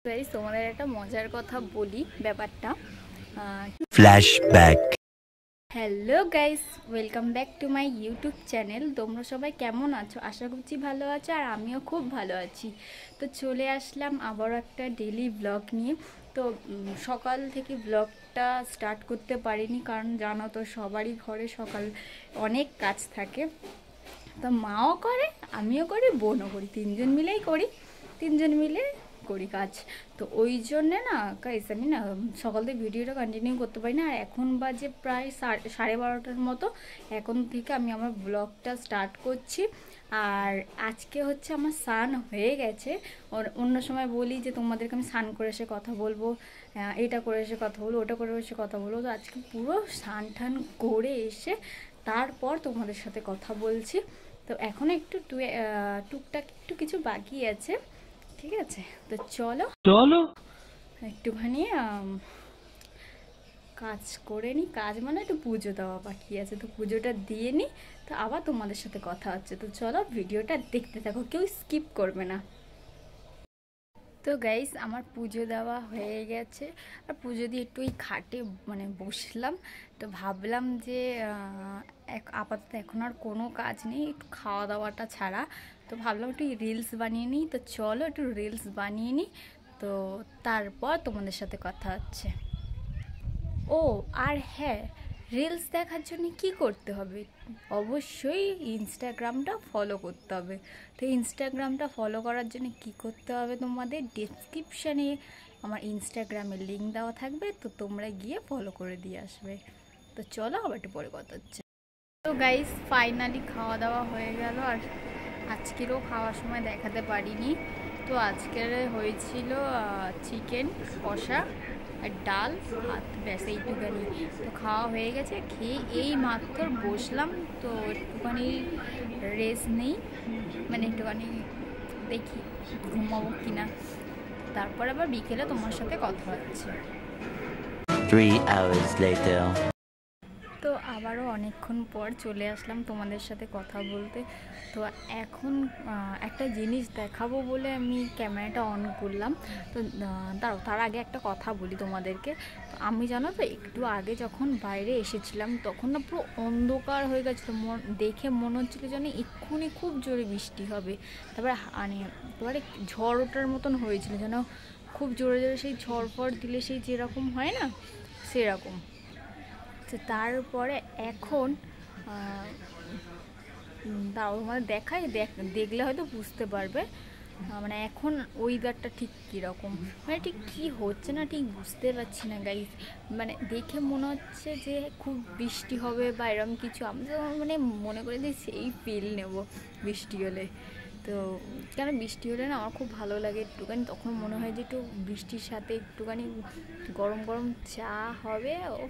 Guys তোমাদের একটা মজার কথা বলি ব্যাপারটা। Flashback. Hello guys, welcome back to my YouTube channel. তোমরা সবাই কেমন আছো? আশা করছি ভালো আছো, আর আমিও খুব ভালো আছি। তো চলে আসলাম আবারও একটা ডেলি ব্লগ নিয়ে। তো সকাল থেকে ব্লগটা স্টার্ট করতে পারিনি, কারণ জানো তো সবারই ঘরে সকাল অনেক কাজ থাকে। তো মাও করে, আমিও করি, বোনও করি, তিনজন মিলেই করি, তিনজন মিলে করি কাজ। তো ওই জন্যে না গাইস আমি না সকাল থেকে ভিডিওটা কন্টিনিউ করতে পারি না। আর এখন বাজে প্রায় 12:30 মতো। এখন থেকে আমি আমার ব্লগটা স্টার্ট করছি। আর আজকে হচ্ছে আমার স্নান হয়ে গেছে। অন্য সময় বলি যে তোমাদেরকে আমি স্নান করে এসে কথা বলবো, এটা করে এসে কথা বলবো, ওটা করে এসে কথা বলবো। তো আজকে পুরো স্নান টান করে এসে তারপর তোমাদের সাথে কথা বলছি। তো এখনও একটু টুকটাক একটু কিছু বাকি আছে, ঠিক আছে? তো চলো চলো একটুখানি কাজ করে নিই। কাজ মানে একটু পুজো দেওয়া বাকি আছে, তো পুজোটা দিয়ে নিই। তো আবার তোমাদের সাথে কথা হচ্ছে। তো চলো ভিডিওটা দেখতে থাকো, কেউ স্কিপ করবে না। তো গাইস আমার পুজো দেওয়া হয়ে গেছে, আর পুজো দিয়ে একটু ওই খাটে বসলাম। তো ভাবলাম যে আপাতত এখন আর কোনো কাজ নেই, একটু খাওয়া দাওয়াটা ছাড়া। তো ভাবলাম একটু রিলস বানিয়ে নিই। তো চলো একটু রিলস বানিয়ে নিই, তো তারপর তোমাদের সাথে কথা হচ্ছে। ও আর হ্যাঁ, রিলস দেখার জন্য কি করতে হবে? অবশ্যই ইনস্টাগ্রামটা ফলো করতে হবে। তো ইনস্টাগ্রামটা ফলো করার জন্য কি করতে হবে, তোমাদের ডেসক্রিপশানে আমার ইনস্টাগ্রামের লিঙ্ক দেওয়া থাকবে, তো তোমরা গিয়ে ফলো করে দিয়ে আসবে। তো চলো আবার একটু পরে কথা হচ্ছে। তো গাইস ফাইনালি খাওয়া দাওয়া হয়ে গেল, আর আজকেরও খাওয়ার সময় দেখাতে পারিনি। তো আজকের হয়েছিল চিকেন কষা আর ডাল ভাত, ব্যাস এইটুখানি। তো খাওয়া হয়ে গেছে, খেয়ে এই মাত্র বসলাম। তো একটুখানি রেস্ট নেই, একটুখানি দেখি ঘুমাবো কিনা, তারপর আবার বিকেলে তোমার সাথে কথা হচ্ছে। 3 hours later. তো আবারও অনেকক্ষণ পর চলে আসলাম তোমাদের সাথে কথা বলতে। তো এখন একটা জিনিস দেখাবো বলে আমি ক্যামেরাটা অন করলাম। তো তার আগে একটা কথা বলি তোমাদেরকে। আমি জানো তো একটু আগে যখন বাইরে এসেছিলাম তখন না পুরো অন্ধকার হয়ে গেছিলো, দেখে মনে হচ্ছিলো যেন এক্ষুনি খুব জোরে বৃষ্টি হবে। তারপরে ঝড় ওঠার মতন হয়েছিল, যেন খুব জোরে জোরে সেই ঝড় ফড় দিলে সেই যেরকম হয় না, সেরকম। তো তারপরে এখন দাও তোমাদের দেখাই, দেখলে হয়তো বুঝতে পারবে। এখন ওয়েদারটা ঠিক কীরকম, ঠিক কী হচ্ছে না ঠিক বুঝতে পারছি না গাইস। দেখে মনে হচ্ছে যে খুব বৃষ্টি হবে বা এরকম কিছু। আমি তো মনে করি যে সেই ফিল নেব বৃষ্টি হলে। তো কেন বৃষ্টি হলে না আমার খুব ভালো লাগে একটুখানি, তখন মনে হয় যে একটু বৃষ্টির সাথে একটুখানি গরম গরম চা হবে। ও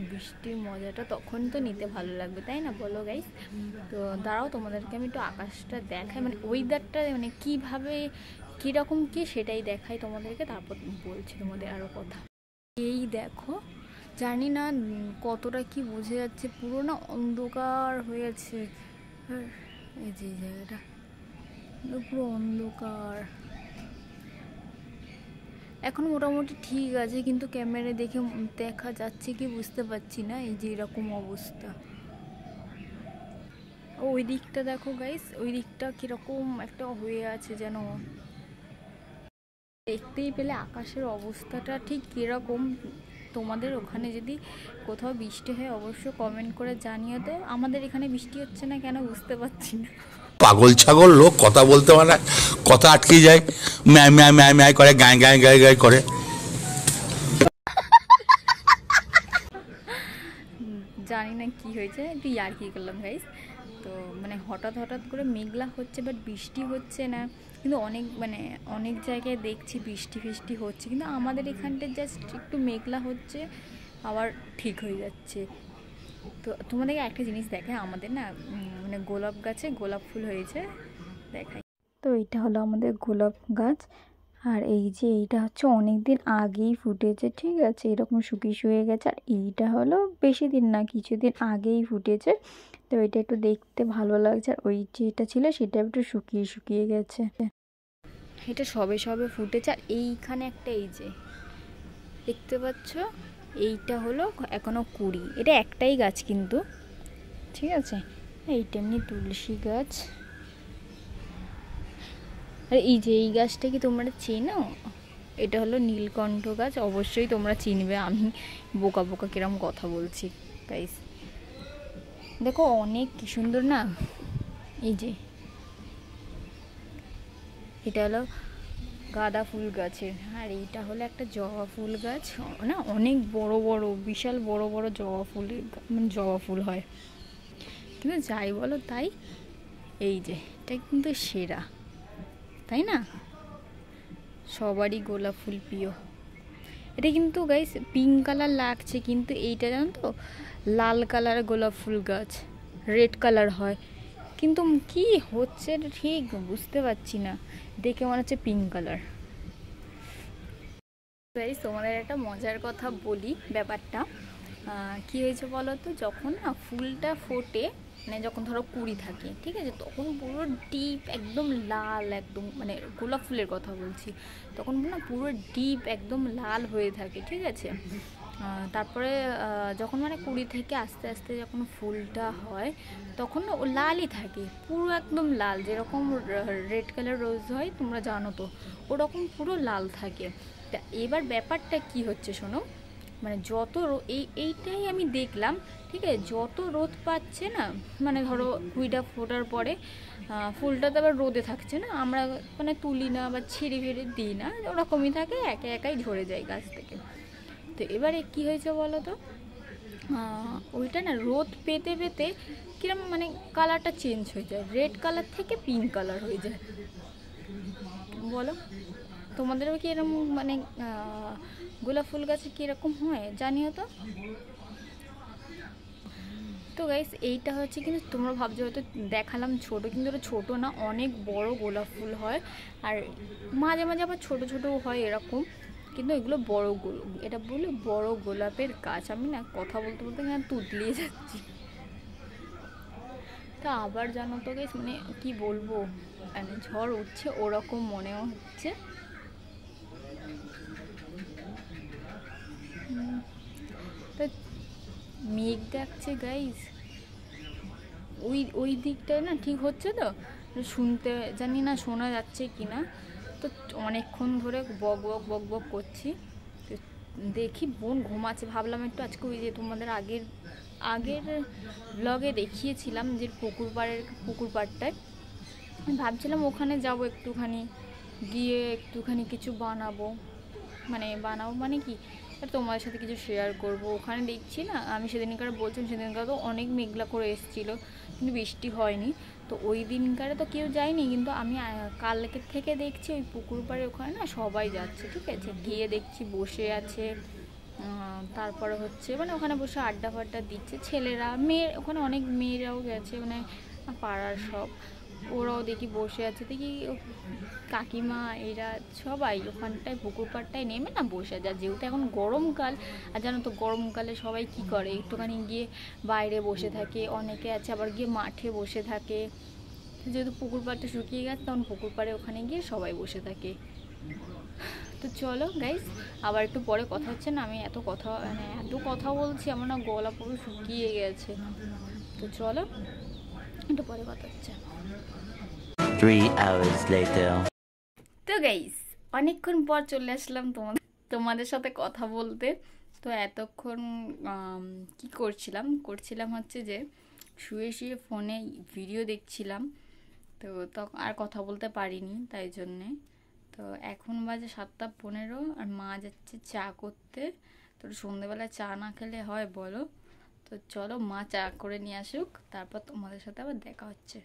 বৃষ্টির মজাটা তখন তো নিতে ভালো লাগবে, তাই না বলো গাইস? তো দাঁড়াও তোমাদেরকে আমি একটু আকাশটা দেখাই, ওয়েদারটা কীভাবে কীরকম কী সেটাই দেখাই তোমাদেরকে, তারপর বলছি তোমাদের আরও কথা। এই দেখো, জানি না কতটা কি বোঝা যাচ্ছে, পুরো না অন্ধকার হয়ে আছে। এই যে জায়গাটা পুরো অন্ধকার। এখন মোটামুটি ঠিক আছে, কিন্তু ক্যামেরা দেখে দেখা যাচ্ছে কি বুঝতে পারছি না। এই যে এরকম অবস্থা। ওই দিকটা দেখো গাইস, ওই দিকটা কিরকম একটা হয়ে আছে যেন, দেখতেই পেলে আকাশের অবস্থাটা ঠিক কীরকম। তোমাদের ওখানে যদি কোথাও বৃষ্টি হয় অবশ্য কমেন্ট করে জানিয়ে তো। আমাদের এখানে বৃষ্টি হচ্ছে না কেন বুঝতে পারছি না। পাগল ছাগল লোক, কথা বলতে পারে না, কথা আটকে যায়, ম্যায় ম্যায় ম্যায় ম্যায় করে, গায়ে গায়ে গায়ে গায়ে করে। জানি না কি হয়েছে, একটু ইয়ার্কি করলাম গাইস। তো হঠাৎ হঠাৎ করে মেঘলা হচ্ছে, বাট বৃষ্টি হচ্ছে না। কিন্তু অনেক জায়গায় দেখছি বৃষ্টি ফিষ্টি হচ্ছে, কিন্তু আমাদের এখানটা জাস্ট একটু মেঘলা হচ্ছে, আবার ঠিক হয়ে যাচ্ছে। তো তোমাদেরকে একটা জিনিস দেখায়, আমাদের না গোলাপ গাছে গোলাপ ফুল হয়েছে, দেখাই। তো এটা হলো আমাদের গোলাপ গাছ, আর এই যে এইটা হচ্ছে অনেক দিন আগেই ফুটেছে, ঠিক আছে? এরকম শুকিয়ে গেছে। আর এইটা হলো বেশি দিন না, কিছুদিন আগেই ফুটেছে। তো এটা একটু দেখতে ভালো লাগছে, আর ওই যেটা ছিল সেটা একটু শুকিয়ে গেছে। এটা সবে সবে ফুটেছে। আর এইখানে একটা, এই যে দেখতে পাচ্ছ, এইটা হলো এখনো কুড়ি। এটা একটাই গাছ কিন্তু, ঠিক আছে। এইটা এমনি তুলসী গাছ। আর এই যে এই গাছটা কি তোমরা চেনো? এটা হলো নীলকণ্ঠ গাছ, অবশ্যই তোমরা চিনবে। আমি বোকা বোকা কিরম কথা বলছি গাইস। দেখো অনেক কি সুন্দর না। এই যে এটা হলো গাঁদা ফুল গাছের, আর এইটা হলো একটা জবা ফুল গাছ না, অনেক বড় বড়, বিশাল বড় বড় জবা ফুলের মানে জবা ফুল হয়। কিন্তু যাই বলো তাই, এই যে এটা কিন্তু সেরা, তাই না? সবারই গোলাপ ফুল প্রিয়। এটা কিন্তু গাইস পিঙ্ক কালার লাগছে, কিন্তু এইটা জানো তো লাল কালার গোলাপ ফুল গাছ, রেড কালার হয়, কিন্তু কি হচ্ছে ঠিক বুঝতে পারছি না, দেখে মনে হচ্ছে পিঙ্ক কালার। গাইস তোমাদের একটা মজার কথা বলি, ব্যাপারটা কি হয়েছে বলো তো, যখন না ফুলটা ফোটে, মানে যখন ধরো কুড়ি থাকে, ঠিক আছে, তখন পুরো ডিপ একদম লাল, একদম মানে গোলাপ ফুলের কথা বলছি, তখন না পুরো ডিপ একদম লাল হয়ে থাকে, ঠিক আছে। তারপরে যখন মানে কুড়ি থেকে আস্তে আস্তে যখন ফুলটা হয়, তখন ও লালই থাকে, পুরো একদম লাল, যেরকম রেড কালার রোজ হয় তোমরা জানো তো, ওরকম পুরো লাল থাকে। তা এবার ব্যাপারটা কি হচ্ছে শোনো, মানে যত এইটাই আমি দেখলাম, ঠিক আছে, যত রোদ পাচ্ছে না, মানে ধরো কুড়িটা ফোটার পরে ফুলটা তো আবার রোদে থাকছে না, আমরা মানে তুলি না বা ছিঁড়ে ফিরে দিই না, ওরকমই থাকে, একে একাই ঝরে যায় গাছ থেকে। তো এবারে কি হয়েছে বলো তো, ওইটা না রোদ পেতে পেতে কিরম মানে কালারটা চেঞ্জ হয়ে যায়, রেড কালার থেকে পিঙ্ক কালার হয়ে যায়। বলো তোমাদেরও কি এরকম মানে গোলাপ ফুল গাছে কীরকম হয় জানিও তো। তো গাইস এইটা হচ্ছে, কিন্তু তোমরা ভাবছো হয়তো দেখালাম ছোট, কিন্তু এটা ছোটো না, অনেক বড় গোলাপ ফুল হয়, আর মাঝে মাঝে আবার ছোট ছোটো হয় এরকম, কিন্তু এগুলো বড়, এটা বলে বড় গোলাপের গাছ। আমি না কথা বলতে বলতে না তুতলিয়ে যাচ্ছি। তা আবার জানো তো গাইস, মানে কি বলবো, মানে ঝড় উঠছে ওরকম মনেও হচ্ছে। তো মেঘ ডাকছে গাইস, ওই ওই দিকটায় না ঠিক হচ্ছে তো, শুনতে জানি না শোনা যাচ্ছে কি না। তো অনেকক্ষণ ধরে বক বক বক বক করছি, দেখি বোন ঘুমাচ্ছে, ভাবলাম একটু আজকে ওই যে তোমাদের আগের আগের ব্লগে দেখিয়েছিলাম যে পুকুর পাড়টায়, ভাবছিলাম ওখানে যাব একটুখানি, গিয়ে একটুখানি কিছু বানাবো মানে কি তোমাদের সাথে কিছু শেয়ার করব। ওখানে দেখছি না, আমি সেদিনকার বলছিলাম, সেদিনকার তো অনেক মেঘলা করে এসেছিলো, কিন্তু বৃষ্টি হয়নি। তো ওই দিনকারে তো কেউ যায়নি, কিন্তু আমি কালকের থেকে দেখছি ওই পুকুর পাড়ে ওখানে না সবাই যাচ্ছে, ঠিক আছে, গিয়ে দেখছি বসে আছে, তারপরে হচ্ছে মানে ওখানে বসে আড্ডা ফাড্ডা দিচ্ছে ছেলেরা, মেয়ে, ওখানে অনেক মেয়েরাও গেছে, মানে পাড়ার সব, ওরাও দেখি বসে আছে, দেখি কাকিমা এরা সবাই ওখানটায় পুকুর পাড়টায় নেমে না বসে আছে। আর যেহেতু এখন গরমকাল, আর জানো তো গরমকালে সবাই কি করে, একটুখানি গিয়ে বাইরে বসে থাকে, অনেকে আছে আবার গিয়ে মাঠে বসে থাকে, যেহেতু পুকুর পাড়টা শুকিয়ে গেছে, তখন পুকুর পাড়ে ওখানে গিয়ে সবাই বসে থাকে। তো চলো গাইস, আবার একটু পরে কথা হচ্ছে না, আমি এত কথা বলছি, আমার না গলা পুরো শুকিয়ে গেছে। তো চলো একটু পরে কথা হচ্ছে। 3 hours later. তো গাইস অনেকক্ষণ পর চলে আসলাম তোমাদের সাথে কথা বলতে। তো এতক্ষণ কি করছিলাম হচ্ছে যে শুয়ে শুয়ে ফোনে ভিডিও দেখছিলাম, তো তখন আর কথা বলতে পারিনি, তাই জন্যে। তো এখন বাজে 7:15, আর মা যাচ্ছে চা করতে। তো সন্ধ্যেবেলা চা না খেলে হয় বলো? তো চলো মা চা করে নিয়ে আসুক, তারপর তোমাদের সাথে আবার দেখা হচ্ছে।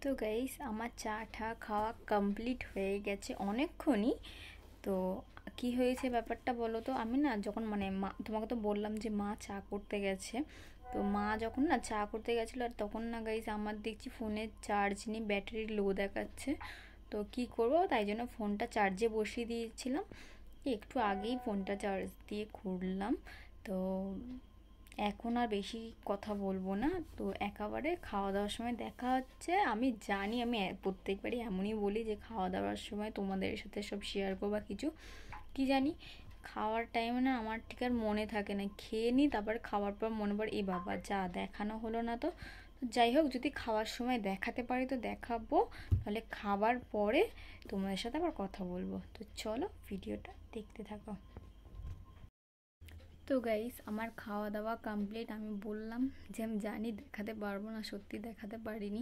তো গাইস আমার চা টা খাওয়া কমপ্লিট হয়ে গেছে অনেকক্ষণই। তো কি হয়েছে ব্যাপারটা বলো তো, আমি না যখন মানে মা, তোমাকে তো বললাম যে মা চা করতে গেছে, তো মা যখন না চা করতে গেছিলো, আর তখন না গাইস আমার দেখছি ফোনের চার্জ নেই, ব্যাটারি লো দেখাচ্ছে। তো কি করব, তাই জন্য ফোনটা চার্জে বসিয়ে দিয়েছিলাম, একটু আগেই ফোনটা চার্জ দিয়ে খুললাম। তো এখন আর বেশি কথা বলবো না, তো একেবারে খাওয়া দাওয়ার সময় দেখা হচ্ছে। আমি জানি আমি প্রত্যেকবারই এমনই বলি যে খাওয়া দাওয়ার সময় তোমাদের সাথে সব শেয়ার করবো বা কিছু, কি জানি খাওয়ার টাইমে না আমার ঠিক আর মনে থাকে না, খেয়ে নিই তারপর খাওয়ার পর মনে পড়ে এই বাবা যা দেখানো হলো না। তো যাই হোক, যদি খাওয়ার সময় দেখাতে পারি তো দেখাবো, তাহলে খাবার পরে তোমাদের সাথে আবার কথা বলবো। তো চলো ভিডিওটা দেখতে থাকো। তো গাইস আমার খাওয়া দাওয়া কমপ্লিট। আমি বললাম যে আমি জানি দেখাতে পারবো না, সত্যি দেখাতে পারিনি।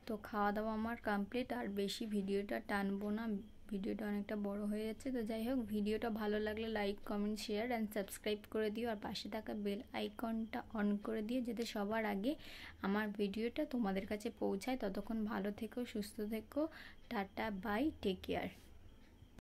তো খাওয়া দাওয়া আমার কমপ্লিট, আর বেশি ভিডিওটা টানবো না, ভিডিওটা অনেকটা বড় হয়ে যাচ্ছে। তো যাই হোক, ভিডিওটা ভালো লাগলে like comment share and subscribe করে দিও, আর পাশে থাকা বেল আইকনটা অন করে দিও যাতে সবার আগে আমার ভিডিওটা তোমাদের কাছে পৌঁছায়। ততক্ষণ ভালো থেকো, সুস্থ থেকো, টাটা বাই, টেক কেয়ার।